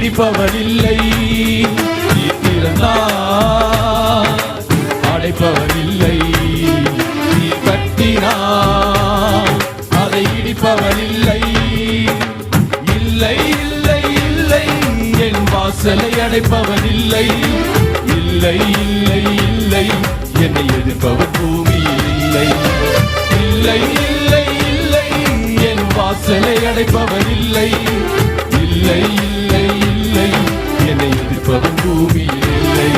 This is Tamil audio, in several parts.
இடிப்பவர் இல்லை. நீ திறந்தால் அடைப்பவர் இல்லை. நீ கட்டினால் அதை இடிப்பவர் இல்லை. இல்லை இல்லை இல்லை என் வாசலை அடைப்பவர் இல்லை. இல்லை இல்லை இல்லை என்னை எதிர்ப்பவர் பூமியில் இல்லை. இல்லை இல்லை இல்லை என் வாசலை அடைப்பவர் இல்லை. இல்லை இல்லை இல்லை என்னை எதிர்ப்பவர் பூமியில் இல்லை.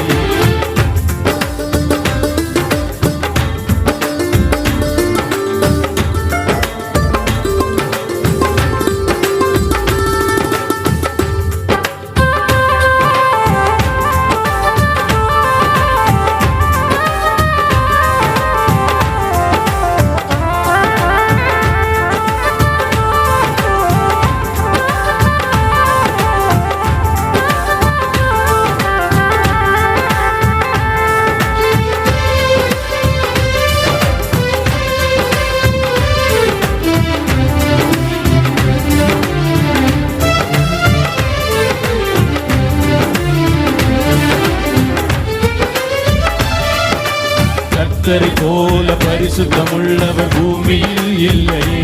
கர்த்தரை போல பரிசுத்தமுள்ளவர் பூமியில் இல்லையே.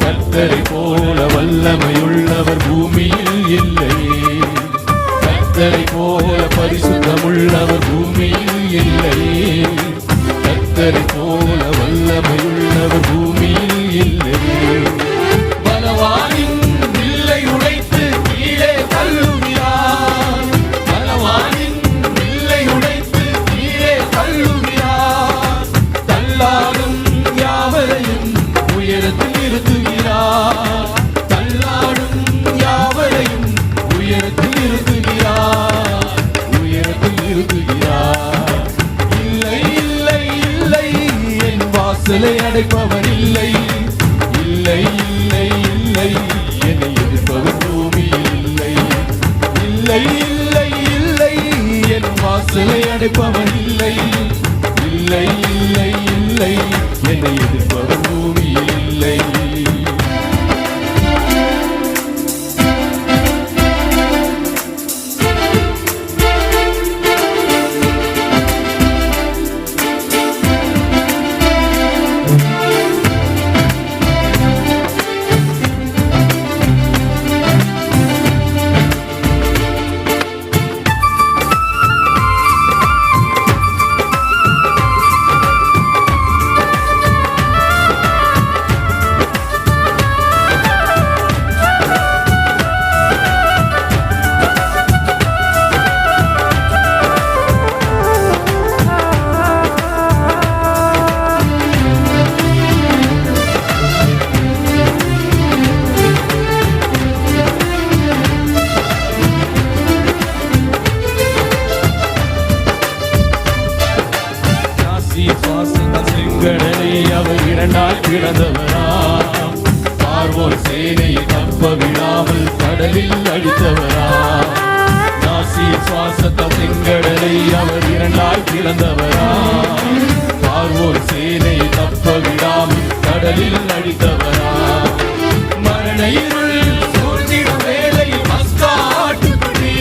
கர்த்தரை போல வல்லமையுள்ளவர் பூமியில் இல்லையே. கர்த்தரை போல பரிசுத்தமுள்ளவர் பூமியில் இல்லையே. கர்த்தரை போல வல்லமையுள்ளவர் பூமியில் இல்லையே. பலவானின் வில்லை உடைத்து கீழே தள்ளுகிறார். பலவானின் வில்லை உடைத்து கீழே தள்ளுகிறார். தள்ளாடும் யாவரையும் உயரத்தில் நிறுத்துகிறார். தள்ளாடும் யாவரையும் உயரத்தில் நிறுத்துகிறார். உயரத்தில் நிறுத்துகிறார். இல்லை இல்லை இல்லை என் வாசலை அடைப்பவர் இல்லை. இல்லை இல்லை இல்லை என்னை எதிர்ப்பவர் பூமியில் இல்லை. இல்லை இல்லை இல்லை என் வாசலை அடைப்பவர் இல்லை. இல்லை இல்லை இல்லை என்னை எதிர்ப்பவர் பூமியில் இல்லை. செங்கடலை அவர் இரண்டால் கிடந்தவராம். பார்வோர் சேனையை தப்ப விடாமல் கடலில் அடித்தவராம். நாசி சுவாசத்தம் செங்கடலை அவர் இரண்டால் கிடந்தவராம். பார்வோர் சேனையை தப்ப விடாமல் கடலில் அடித்தவராம். மரண இருள் சூழ்ந்திடும் வேளையில் மஸ்காட்டுக்குடி.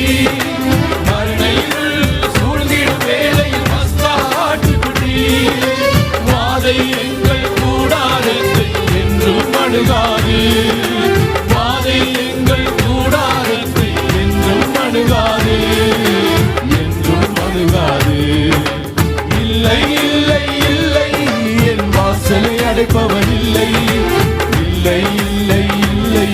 மரண இருள் சூழ்ந்திடும் வேளையில் மஸ்காட்டுக்குடி. வாதை எங்கள் கூடாரத்தை என்றும் அணுகாது. வாதை எங்கள் கூடாரத்தை என்றும் அணுகாது. என்றும் அணுகாது. இல்லை இல்லை இல்லை என் வாசலை அடைப்பவன் இல்லை. இல்லை இல்லை இல்லை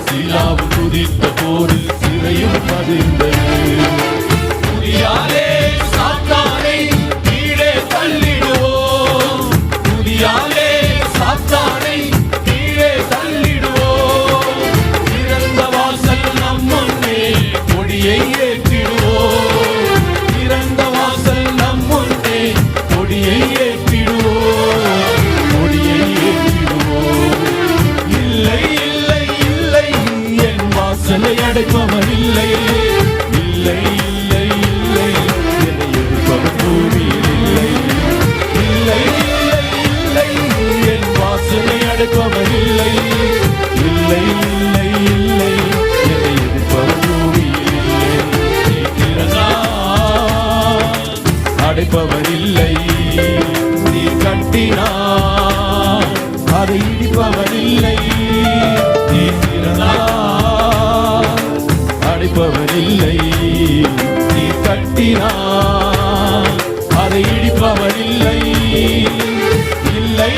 சிலாவும் குதித்த போது சிறையும் பதிர்ந்தது. துதியாலே சாத்தானை கீழே தள்ளிடுவோம். துதியாலே சாத்தானை கீழே தள்ளிடுவோம். திறந்த வாசல் நம் முன்னே கொடியை ஏற்றிடுவோம். திறந்த வாசல் நம் முன்னே கொடியை ஏற்றிடுவோம். கொடியை ஏற்றிடுவோம். இல்லை இல்லை இல்லை என் வாசலை அடைப்பவர் இல்லை. இல்லை இல்லை இல்லை என்னை எதிர்ப்பவர் பூமியில் இல்லை. இல்லை இல்லை இல்லை என் வாசலை அடைப்பவர் இல்லை. இல்லை இல்லை இல்லை என்னை எதிர்ப்பவர் பூமியில் இல்லை. நீ திறந்தால் அடைப்பவர் இல்லை. நீ கட்டினால் அதை இடிப்பவர் இல்லை. நீ திறந்தால் அடைப்பவர் இல்லை. நீ கட்டினால் அதை இடிப்பவர் இல்லை. இல்லை